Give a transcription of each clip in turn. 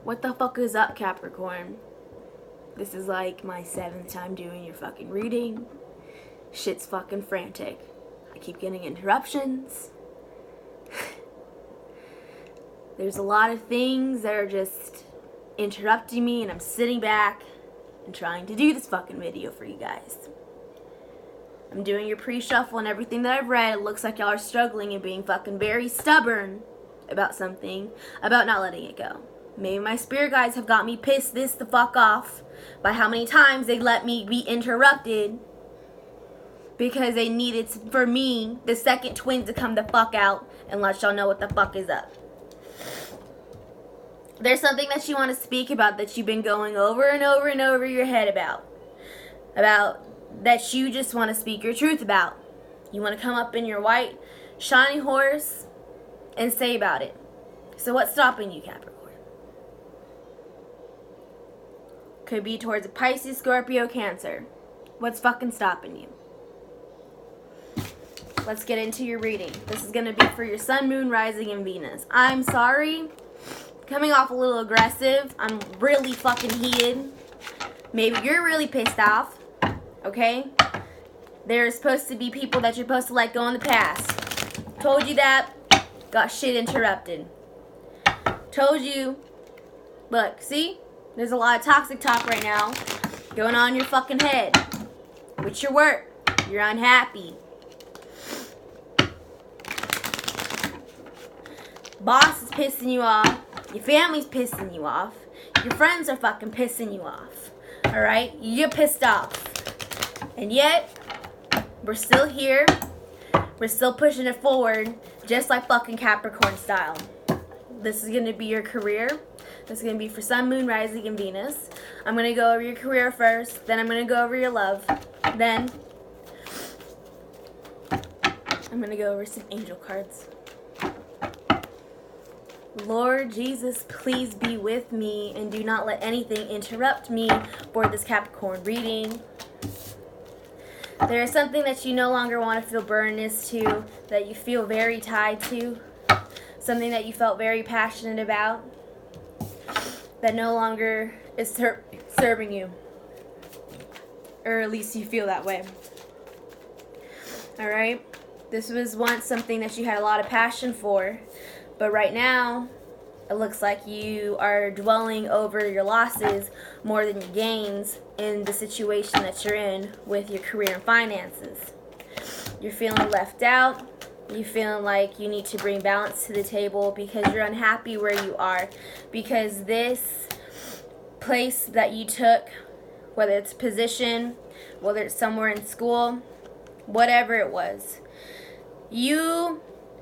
What the fuck is up, Capricorn? This is like my 7th time doing your fucking reading. Shit's fucking frantic. I keep getting interruptions. There's a lot of things that are just interrupting me, and I'm sitting back and trying to do this fucking video for you guys. I'm doing your pre-shuffle, and everything that I've read, it looks like y'all are struggling and being fucking very stubborn about something, about not letting it go. Maybe my spirit guides have got me pissed this the fuck off by how many times they let me be interrupted because they needed for me, the second twin, to come the fuck out and let y'all know what the fuck is up. There's something that you want to speak about that you've been going over and over and over your head about that you just want to speak your truth about. You want to come up in your white shiny horse and say about it. So what's stopping you, Capricorn? Could be towards a Pisces, Scorpio, Cancer. What's fucking stopping you? Let's get into your reading. This is going to be for your Sun, Moon, Rising, and Venus. I'm sorry. Coming off a little aggressive. I'm really fucking heated. Maybe you're really pissed off. Okay? There's supposed to be people that you're supposed to let go in the past. Told you that. Got shit interrupted. Told you. Look, see? There's a lot of toxic talk right now going on in your fucking head. With your work. You're unhappy. Boss is pissing you off. Your family's pissing you off. Your friends are fucking pissing you off. Alright? You're pissed off. And yet, we're still here. We're still pushing it forward. Just like fucking Capricorn style. This is going to be your career. This is going to be for Sun, Moon, Rising, and Venus. I'm going to go over your career first. Then I'm going to go over your love. Then I'm going to go over some angel cards. Lord Jesus, please be with me and do not let anything interrupt me for this Capricorn reading. There is something that you no longer want to feel burnedness to, that you feel very tied to, something that you felt very passionate about, that no longer is serving you, or at least you feel that way. Alright? This was once something that you had a lot of passion for, but right now, it looks like you are dwelling over your losses more than your gains in the situation that you're in with your career and finances. You're feeling left out. You're feeling like you need to bring balance to the table because you're unhappy where you are. Because this place that you took, whether it's position, whether it's somewhere in school, whatever it was, you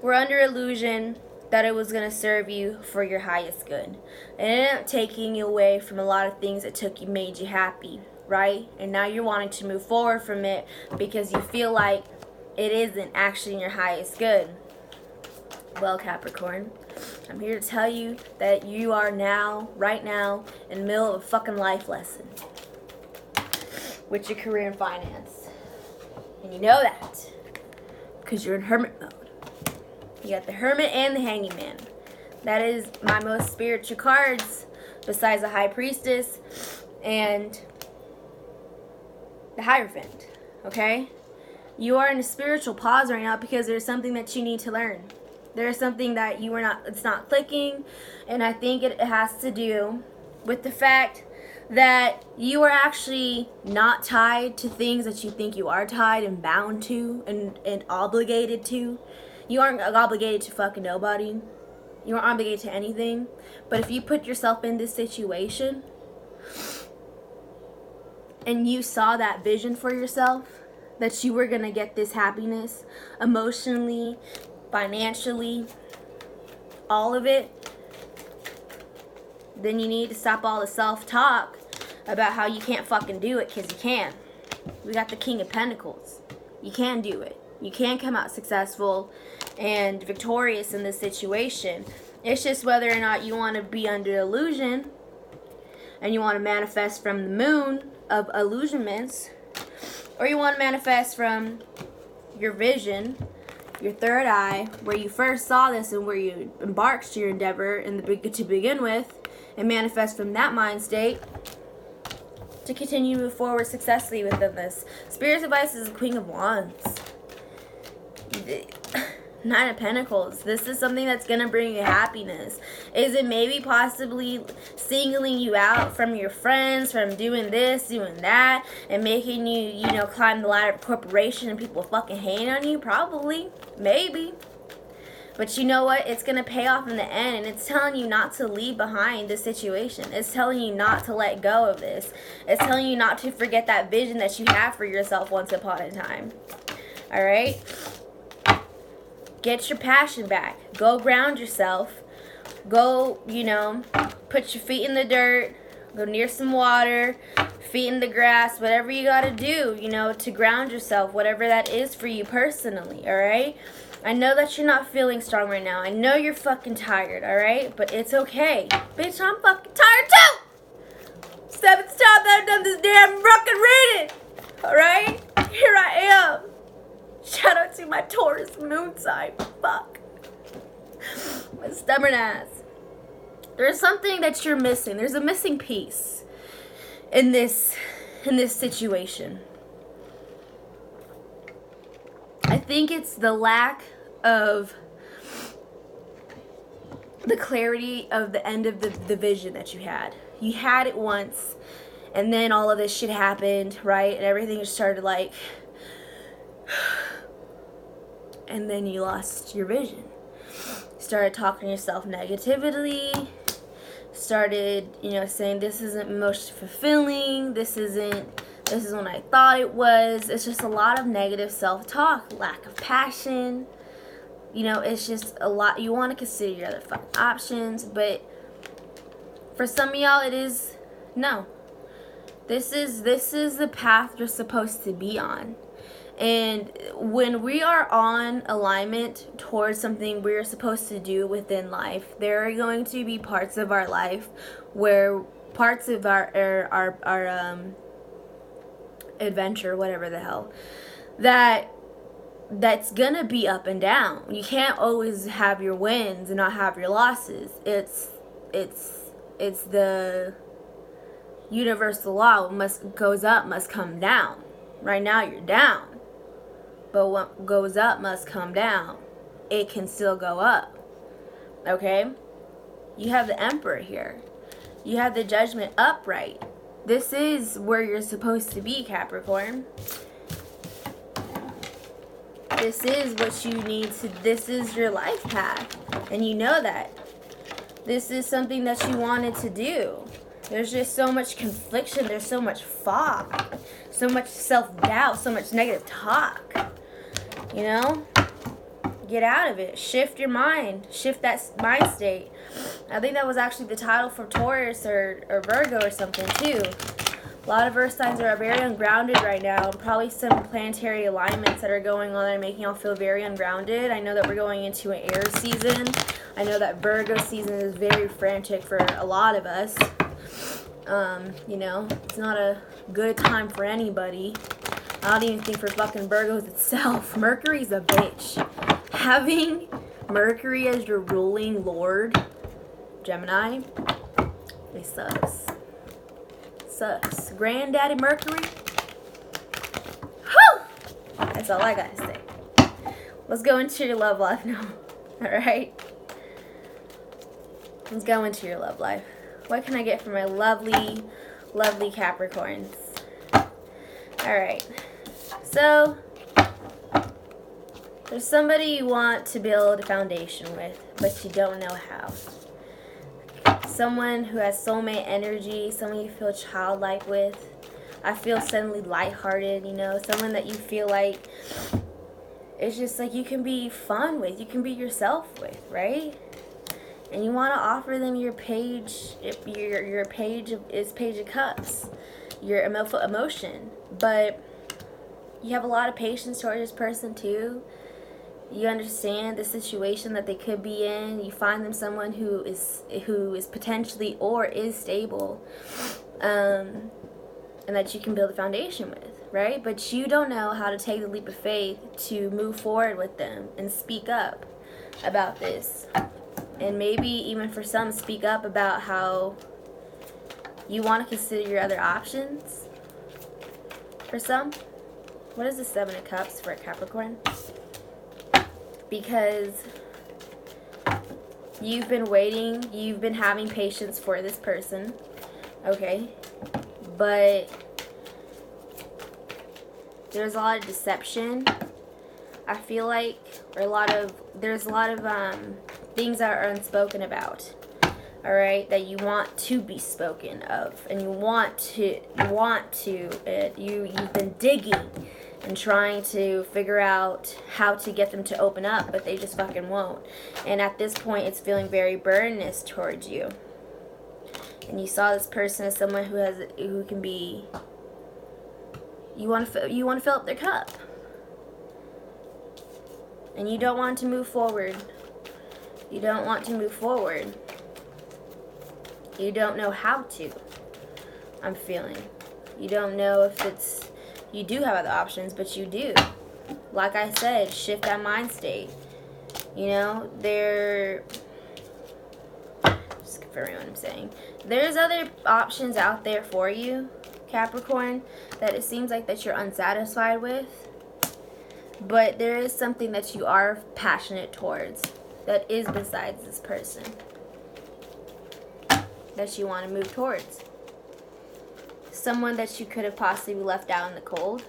were under illusion that it was going to serve you for your highest good. It ended up taking you away from a lot of things that made you happy, right? And now you're wanting to move forward from it because you feel like it isn't actually in your highest good. Well, Capricorn, I'm here to tell you that you are now, right now, in the middle of a fucking life lesson with your career and finance. And you know that because you're in hermit mode. You got the Hermit and the Hanging Man. That is my most spiritual cards, besides the High Priestess and the Hierophant. Okay? You are in a spiritual pause right now because there's something that you need to learn. There's something that it's not clicking, and I think it has to do with the fact that you are actually not tied to things that you think you are tied and bound to and obligated to. You aren't obligated to fucking nobody. You aren't obligated to anything. But if you put yourself in this situation and you saw that vision for yourself, that you were going to get this happiness emotionally, financially, all of it, then you need to stop all the self-talk about how you can't fucking do it, because you can. We got the King of Pentacles. You can do it. You can come out successful and victorious in this situation. It's just whether or not you want to be under illusion and you want to manifest from the moon of illusionments, or you want to manifest from your vision, your third eye, where you first saw this and where you embarked your endeavor to begin with, and manifest from that mind state to continue to move forward successfully within this. Spirit's advice is the Queen of Wands. Nine of Pentacles. This is something that's going to bring you happiness. Is it maybe possibly singling you out from your friends, from doing this, doing that, and making you, you know, climb the ladder of corporation and people fucking hating on you? Probably. Maybe. But you know what? It's going to pay off in the end, and it's telling you not to leave behind this situation. It's telling you not to let go of this. It's telling you not to forget that vision that you have for yourself once upon a time. All right? Get your passion back. Go ground yourself. Go, you know, put your feet in the dirt. Go near some water. Feet in the grass. Whatever you got to do, you know, to ground yourself. Whatever that is for you personally, all right? I know that you're not feeling strong right now. I know you're fucking tired, all right? But it's okay. Bitch, I'm fucking tired too! 7th time that I've done this damn fucking reading, all right? Here I am. Shout out to my Taurus moon sign. Fuck. My stubborn ass. There's something that you're missing. There's a missing piece in this situation. I think it's the lack of the clarity of the end of the vision that you had. You had it once, and then all of this shit happened, right? And everything just started like... And then you lost your vision. Started talking to yourself negatively. Started, you know, saying this isn't most fulfilling. This isn't what I thought it was. It's just a lot of negative self-talk, lack of passion. You know, it's just a lot. You want to consider your other fucking options, but for some of y'all, it is no. This is the path you're supposed to be on. And when we are on alignment towards something we're supposed to do within life, there are going to be parts of our life where parts of our adventure, whatever the hell, that's gonna be up and down. You can't always have your wins and not have your losses. It's the universal law. What goes up must come down. Right now you're down. But what goes up must come down. It can still go up. Okay? You have the Emperor here. You have the Judgment upright. This is where you're supposed to be, Capricorn. This is what you need to... This is your life path. And you know that. This is something that you wanted to do. There's just so much confliction. There's so much fog. So much self-doubt. So much negative talk. You know, get out of it. Shift your mind. Shift that mind state. I think that was actually the title for Taurus or Virgo or something too. A lot of earth signs are very ungrounded right now. Probably some planetary alignments that are going on that are making y'all feel very ungrounded. I know that we're going into an air season. I know that Virgo season is very frantic for a lot of us. You know, it's not a good time for anybody. I don't even think for fucking Virgos itself. Mercury's a bitch. Having Mercury as your ruling lord, Gemini, it sucks. Sucks. Granddaddy Mercury. Whew! That's all I gotta say. Let's go into your love life now. Alright? Let's go into your love life. What can I get for my lovely, lovely Capricorns? Alright. So, there's somebody you want to build a foundation with, but you don't know how. Someone who has soulmate energy, someone you feel childlike with. I feel suddenly lighthearted, you know, someone that you feel like it's just like you can be fun with, you can be yourself with, right? And you want to offer them your page, your page of cups, your emotion, but you have a lot of patience towards this person too. You understand the situation that they could be in. You find them someone who is potentially or is stable, and that you can build a foundation with, right? But you don't know how to take the leap of faith to move forward with them and speak up about this. And maybe even for some, speak up about how You want to consider your other options. For some, what is the 7 of Cups for a Capricorn? Because you've been waiting, you've been having patience for this person, okay? But there's a lot of deception, I feel like, or there's a lot of things that are unspoken about, all right, that you want to be spoken of, and you've been digging and trying to figure out how to get them to open up, but they just fucking won't. And at this point, it's feeling very burdensome towards you. And you saw this person as someone who can be. You want to fill up their cup, and you don't want to move forward. You don't want to move forward. You don't know how to. I'm feeling. You don't know if it's. You do have other options, but you do. Like I said, shift that mind state. You know, just confirming what I'm saying. There's other options out there for you, Capricorn, that it seems like that you're unsatisfied with. But there is something that you are passionate towards that is besides this person that you want to move towards. Someone that you could have possibly left out in the cold.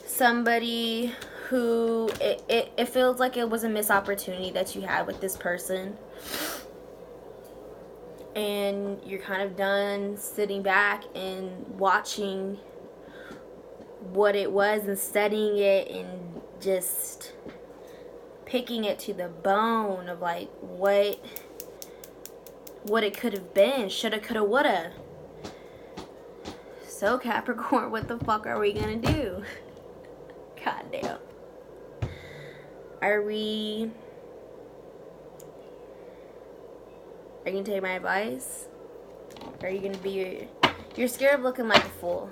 Somebody who it feels like it was a missed opportunity that you had with this person. And you're kind of done sitting back and watching what it was and studying it and just picking it to the bone of like what it could have been. Shoulda, coulda, woulda. So Capricorn, what the fuck are we gonna do? God damn. Are you gonna take my advice? Are you gonna be... You're scared of looking like a fool,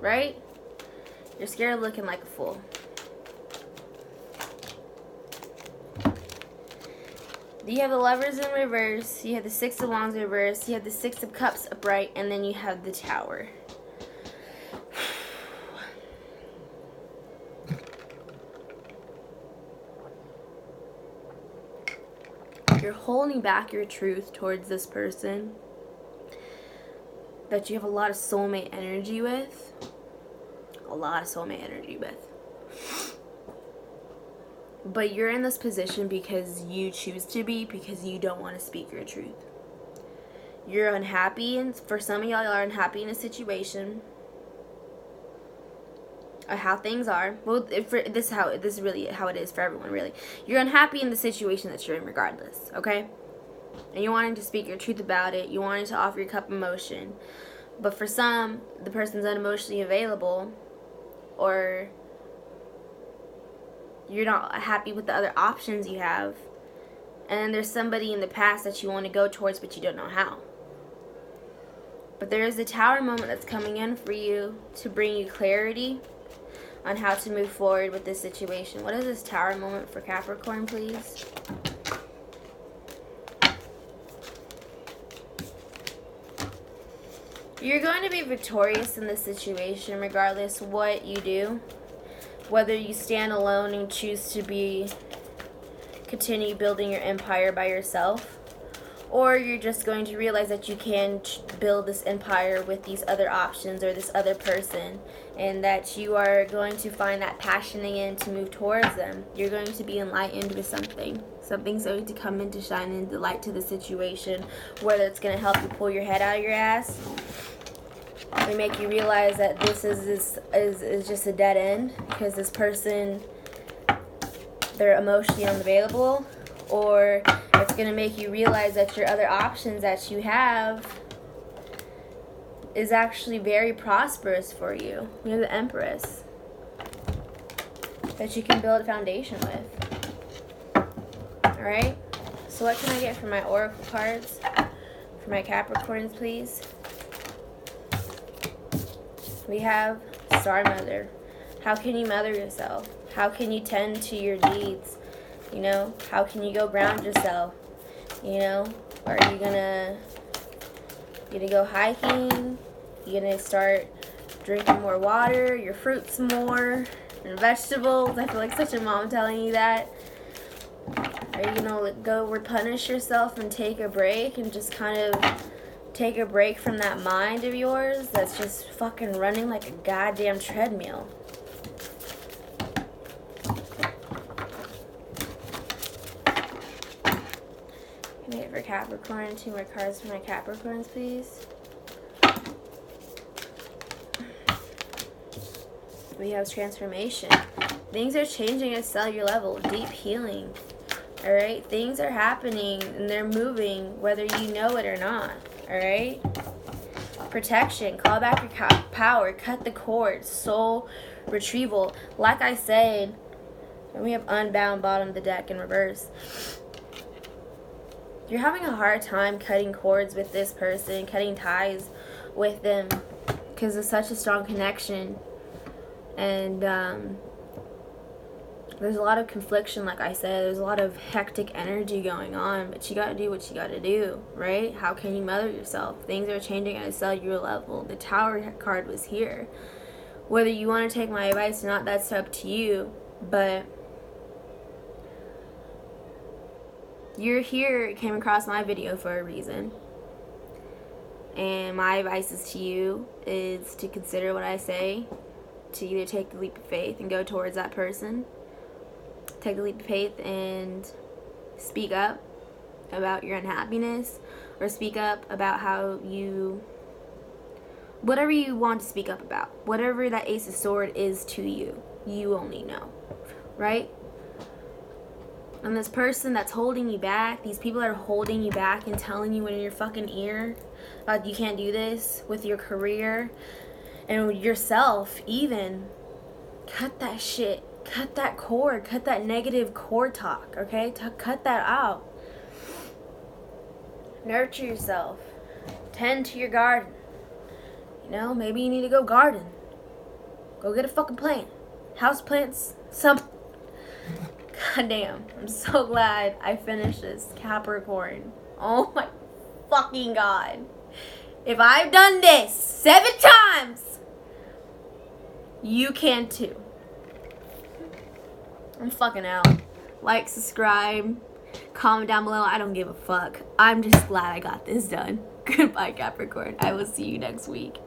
right? You're scared of looking like a fool. You have the Lovers in reverse, you have the 6 of Wands in reverse, you have the 6 of Cups upright, and then you have the Tower. You're holding back your truth towards this person that you have a lot of soulmate energy with. A lot of soulmate energy with. But you're in this position because you choose to be, because you don't want to speak your truth. You're unhappy, and for some of y'all are unhappy in a situation of how things are. Well, this is really how it is for everyone, really. You're unhappy in the situation that you're in regardless, okay? And you're wanting to speak your truth about it. You wanting to offer your cup emotion. But for some, the person's unemotionally available, or you're not happy with the other options you have, and there's somebody in the past that you want to go towards but you don't know how. But there is a Tower moment that's coming in for you to bring you clarity on how to move forward with this situation. What is this Tower moment for Capricorn, please? You're going to be victorious in this situation regardless what you do. Whether you stand alone and choose to continue building your empire by yourself, or you're just going to realize that you can build this empire with these other options or this other person, and that you are going to find that passion again to move towards them. You're going to be enlightened with something. Something's going to come in to shine into light to the situation, whether it's going to help you pull your head out of your ass, they make you realize that this is just a dead end because this person, they're emotionally unavailable, or it's going to make you realize that your other options that you have is actually very prosperous for you. You're the Empress that you can build a foundation with. Alright? So what can I get for my Oracle cards? For my Capricorns, please? We have Star Mother. How can you mother yourself? How can you tend to your needs? You know, how can you go ground yourself? You know, Are you gonna go hiking? You gonna start drinking more water, your fruits more, and vegetables? I feel like such a mom telling you that. Are you gonna go replenish yourself and take a break and just kind of take a break from that mind of yours that's just fucking running like a goddamn treadmill? Can I get for Capricorn 2 more cards for my Capricorns, please? We have transformation. Things are changing at a cellular level. Deep healing. Alright? Things are happening and they're moving whether you know it or not. Alright? Protection. Call back your power. Cut the cord. Soul retrieval. Like I said, we have unbound bottom of the deck in reverse. You're having a hard time cutting cords with this person, cutting ties with them because it's such a strong connection. And there's a lot of confliction, like I said. There's a lot of hectic energy going on, but you gotta do what you gotta do, right? How can you mother yourself? Things are changing at a cellular level. The Tower card was here. Whether you want to take my advice or not, that's up to you, but you're here, it came across my video for a reason. And my advice is to you is to consider what I say, to either take the leap of faith and go towards that person, take the leap of faith and speak up about your unhappiness, or speak up about how you, whatever you want to speak up about, whatever that Ace of Swords is to you, you only know, right? And this person that's holding you back, these people that are holding you back and telling you in your fucking ear about you can't do this with your career and with yourself even, cut that shit. Cut that cord. Cut that negative cord talk, okay? Cut that out. Nurture yourself. Tend to your garden. You know, maybe you need to go garden. Go get a fucking plant. House plants, something. God damn, I'm so glad I finished this, Capricorn. Oh my fucking God. If I've done this 7 times, you can too. I'm fucking out. Like, subscribe, comment down below. I don't give a fuck. I'm just glad I got this done. Goodbye, Capricorn. I will see you next week.